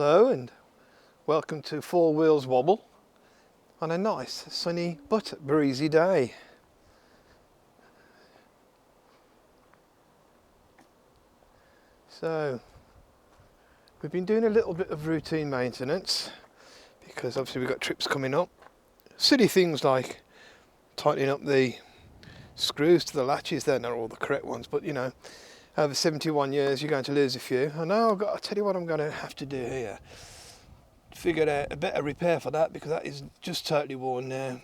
Hello and welcome to Four Wheels Wobble on a nice sunny but breezy day. So we've been doing a little bit of routine maintenance because obviously we've got trips coming up. Silly things like tightening up the screws to the latches. They're not all the correct ones, but you know, over 71 years you're going to lose a few. I know, I'll tell you what I'm going to have to do here. Figured out a better repair for that because that is just totally worn now.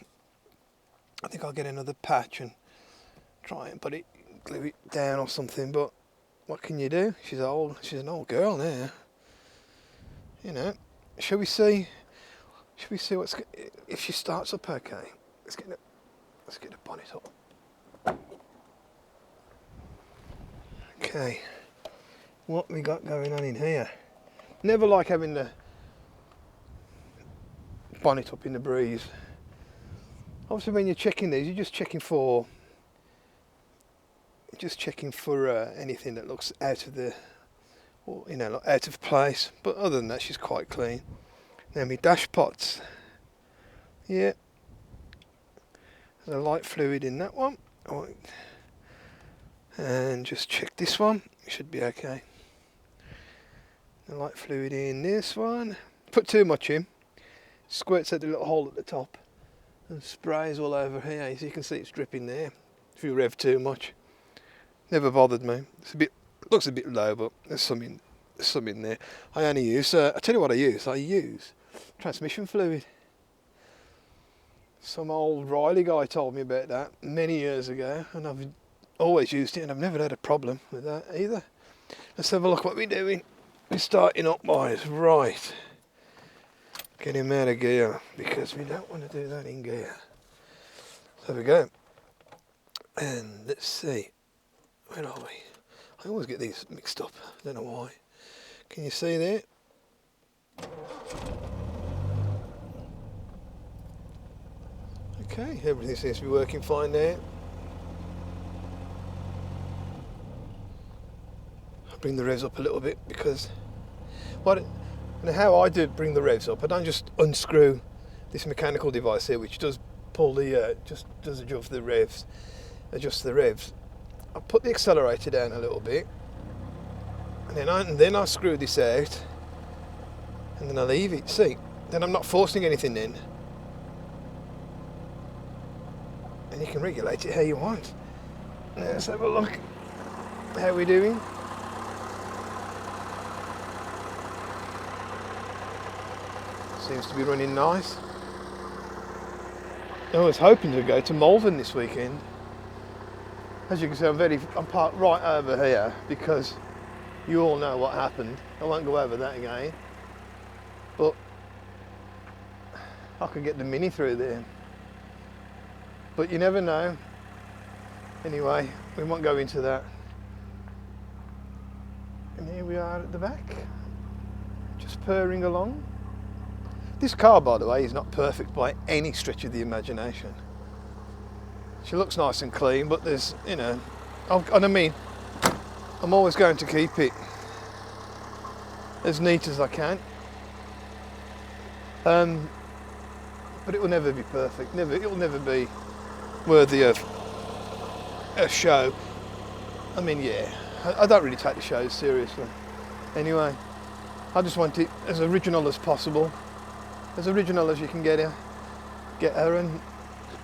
I think I'll get another patch and try and glue it down or something, but what can you do? She's an old girl now. You know, shall we see if she starts up okay? Let's get the bonnet up. Okay, what we got going on in here? Never like having the bonnet up in the breeze. Obviously when you're checking these, you're just checking for anything that looks out of out of place, but other than that she's quite clean. Now my dash pots, yeah, there's a light fluid in that one. And just check this one, it should be okay. The light fluid in this one. Put too much in, squirts at the little hole at the top and sprays all over here. As you can see, it's dripping there if you rev too much. Never bothered me. Looks a bit low, but there's some in there. I only use, I tell you what I use transmission fluid. Some old Riley guy told me about that many years ago, and I've always used it and I've never had a problem with that either. Let's have a look what we're doing. We're starting up wise, right. Get him out of gear because we don't want to do that in gear. So there we go. And let's see, where are we? I always get these mixed up, I don't know why. Can you see there? Okay, everything seems to be working fine there. I'll bring the revs up a little bit because how I do bring the revs up, I don't just unscrew this mechanical device here which does pull the, just does adjust the revs. I put the accelerator down a little bit and then I screw this out and then I leave it. See, then I'm not forcing anything in. And you can regulate it how you want. Now let's have a look. How are we doing? Seems to be running nice. I was hoping to go to Malvern this weekend. As you can see, I'm parked right over here because you all know what happened. I won't go over that again. But I could get the Mini through there. But you never know. Anyway, we won't go into that. And here we are at the back, just purring along. This car, by the way, is not perfect by any stretch of the imagination. She looks nice and clean, but there's, you know, and I mean, I'm always going to keep it as neat as I can. But it will never be perfect. It will never be worthy of a show. I mean, yeah, I don't really take the shows seriously. Anyway, I just want it as original as possible, as original as you can get her, and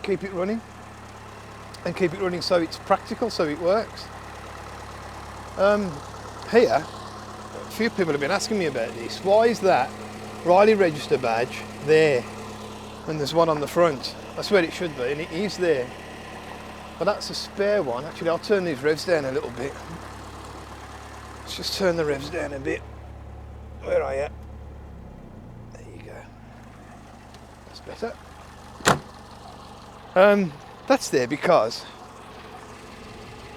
keep it running. And keep it running so it's practical, so it works. Here, a few people have been asking me about this. Why is that Riley register badge there? And there's one on the front. That's where it should be, and it is there. But that's a spare one. Actually, I'll turn these revs down a little bit. Let's just turn the revs down a bit. Where are you? There you go. That's better. That's there because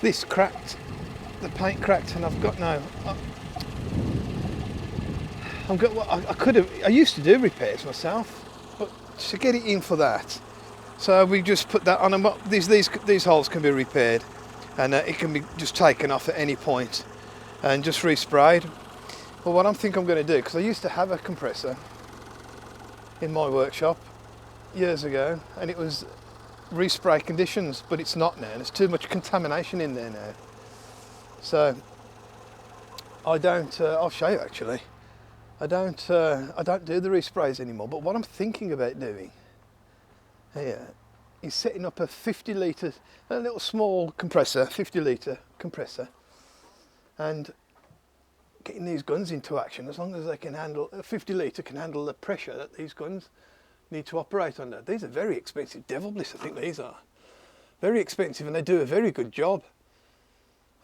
this cracked, the paint cracked, and I've got no. I used to do repairs myself, but to get it in for that, so we just put that on. And these holes can be repaired, and it can be just taken off at any point, and just resprayed. Well, what I'm thinking I'm going to do, because I used to have a compressor in my workshop years ago, and it was respray conditions, but it's not now. There's too much contamination in there now. So I don't. I'll show you actually. I don't do the resprays anymore. But what I'm thinking about doing here is setting up a 50 litre, a little small compressor, 50 litre compressor, and getting these guns into action. As long as they can handle, a 50 litre can handle the pressure that these guns need to operate under. These are very expensive. Devil Bliss, I think these are very expensive, and they do a very good job.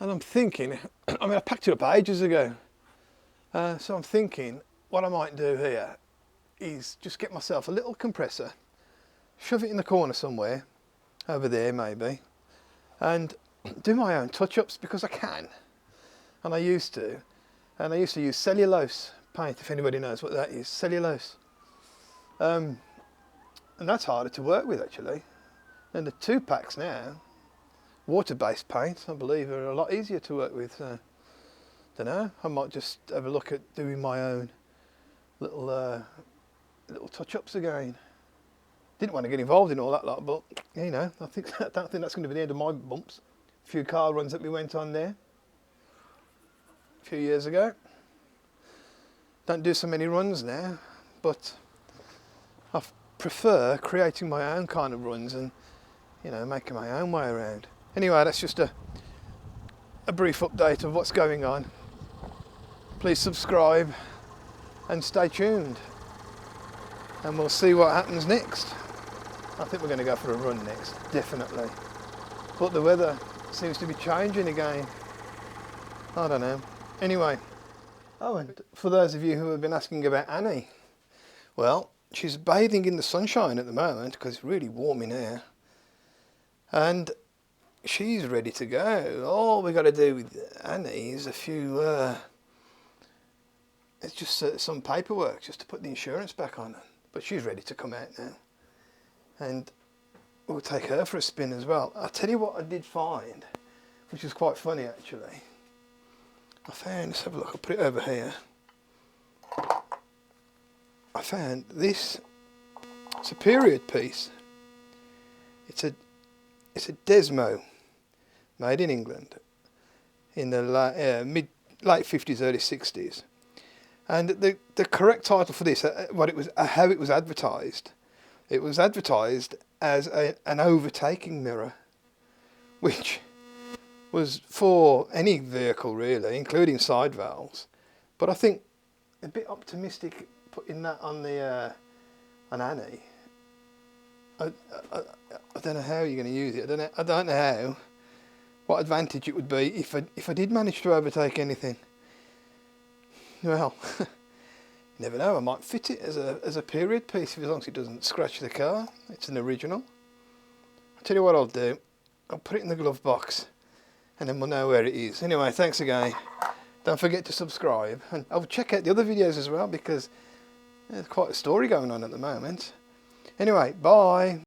And I'm thinking, I mean, I packed it up ages ago. So I'm thinking what I might do here is just get myself a little compressor, shove it in the corner somewhere, over there maybe, and do my own touch-ups, because I can. And I used to. And I used to use cellulose paint, if anybody knows what that is, cellulose. And that's harder to work with actually. And the 2-packs now, water-based paint, I believe, are a lot easier to work with. So, don't know. I might just have a look at doing my own little touch-ups again. Didn't want to get involved in all that lot, but you know, I don't think that's going to be the end of my bumps. A few car runs that we went on there a few years ago. Don't do so many runs now, but I prefer creating my own kind of runs and, you know, making my own way around. Anyway, that's just a brief update of what's going on. Please subscribe and stay tuned, and we'll see what happens next. I think we're going to go for a run next, definitely. But the weather seems to be changing again. I don't know. Anyway, oh, and for those of you who have been asking about Annie, well, she's bathing in the sunshine at the moment because it's really warm in here. And she's ready to go. All we got to do with Annie is a few, it's just some paperwork just to put the insurance back on her. But she's ready to come out now. And we'll take her for a spin as well. I'll tell you what I did find, which is quite funny actually. I found, let's have a look, I'll put it over here. I found this, it's a period piece. It's a Desmo, made in England in the late 50s, early 60s. And the correct title for this, how it was advertised. It was advertised as an overtaking mirror, which was for any vehicle really, including side valves. But I think a bit optimistic putting that on the on Annie. I don't know how you're going to use it. I don't know how. What advantage it would be if I did manage to overtake anything. Well, never know. I might fit it as a period piece as long as it doesn't scratch the car. It's an original. I'll tell you what I'll do. I'll put it in the glove box, and then we'll know where it is. Anyway, thanks again. Don't forget to subscribe, and I'll check out the other videos as well because there's quite a story going on at the moment. Anyway, bye.